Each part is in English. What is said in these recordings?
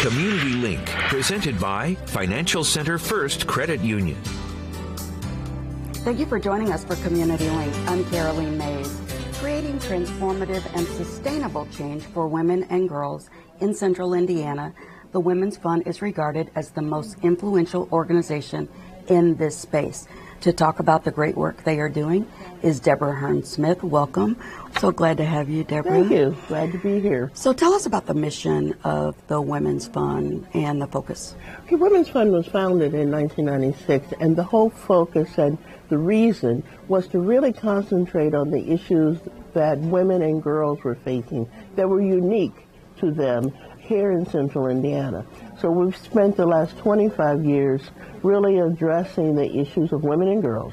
Community Link, presented by Financial Center First Credit Union. Thank you for joining us for Community Link. I'm Caroline Mays. Creating transformative and sustainable change for women and girls in Central Indiana, the Women's Fund is regarded as the most influential organization in this space. To talk about the great work they are doing is Deborah Hearn-Smith. Welcome. So glad to have you, Deborah. Thank you. Glad to be here. So tell us about the mission of the Women's Fund and the focus. The Women's Fund was founded in 1996, and the whole focus and the reason was to really concentrate on the issues that women and girls were facing that were unique to them here in Central Indiana. So we've spent the last 25 years really addressing the issues of women and girls,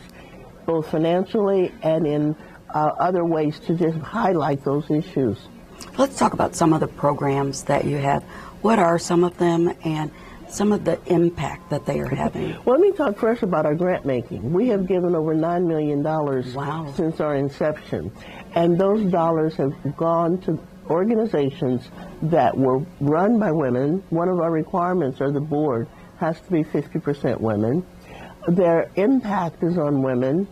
both financially and in other ways to just highlight those issues. Let's talk about some of the programs that you have. What are some of them and some of the impact that they are having? Well, let me talk first about our grant making. We have given over $9 million since our inception, and those dollars have gone to organizations that were run by women. One of our requirements of the board has to be 50% women. Their impact is on women,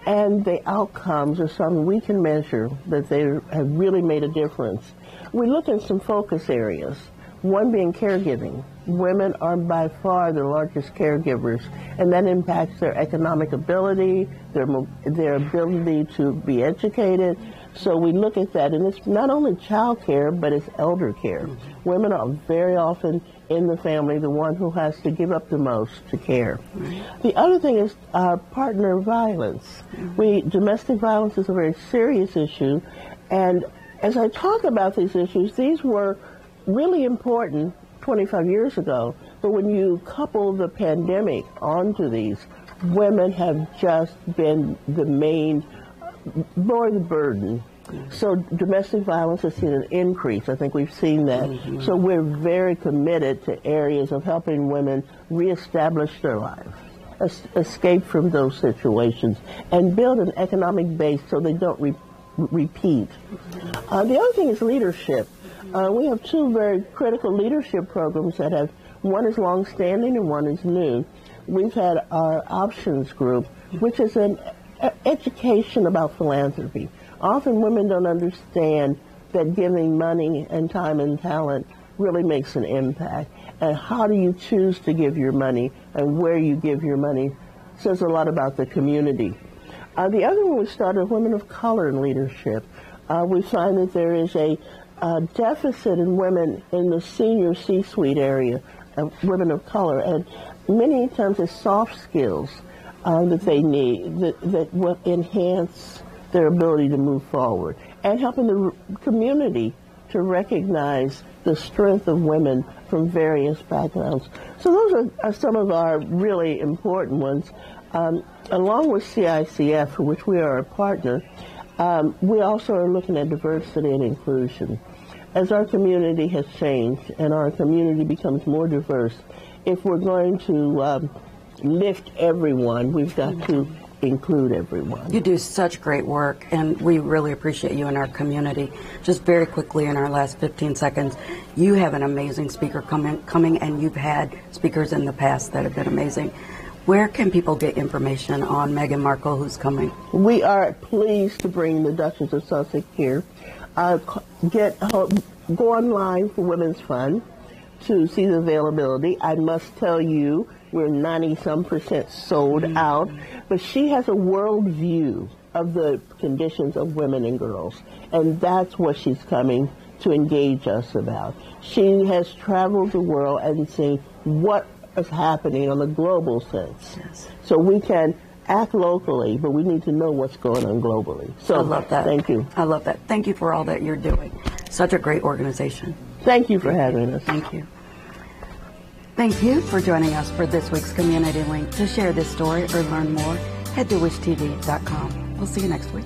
and the outcomes are something we can measure that they have really made a difference. We look at some focus areas, one being caregiving. Women are by far the largest caregivers, and that impacts their economic ability, their ability to be educated. So we look at that, and it's not only child care, but it's elder care. Women are very often in the family the one who has to give up the most to care. The other thing is partner violence. Domestic violence is a very serious issue, and as I talk about these issues, these were really important 25 years ago, but when you couple the pandemic onto these, women have just been more the burden. So domestic violence has seen an increase. I think we've seen that. So we're very committed to areas of helping women reestablish their lives, escape from those situations, and build an economic base so they don't repeat. The other thing is leadership. We have two very critical leadership programs that have, one is long-standing and one is new. We've had our options group, which is an education about philanthropy. Often women don't understand that giving money and time and talent really makes an impact. And how do you choose to give your money and where you give your money says a lot about the community. The other one we started, Women of Color in Leadership. We find that there is a deficit in women in the senior C-suite area, women of color, and many times it's soft skills that they need that will enhance their ability to move forward, and helping the community to recognize the strength of women from various backgrounds. So those are some of our really important ones. Along with CICF, for which we are a partner, we also are looking at diversity and inclusion. As our community has changed and our community becomes more diverse, if we're going to lift everyone, we've got to include everyone. You do such great work, and we really appreciate you in our community. Just very quickly in our last 15 seconds, you have an amazing speaker coming, and you've had speakers in the past that have been amazing. Where can people get information on Meghan Markle, who's coming? We are pleased to bring the Duchess of Sussex here. Go online for Women's Fund to see the availability. I must tell you, we're 90-some% sold out, but she has a world view of the conditions of women and girls, and that's what she's coming to engage us about. She has traveled the world and seen what is happening on a global sense. Yes. So we can act locally, but we need to know what's going on globally. So I love that. Thank you. I love that. Thank you for all that you're doing. Such a great organization. Thank you for having us. Thank you. Thank you for joining us for this week's Community Link. To share this story or learn more, head to wishtv.com. We'll see you next week.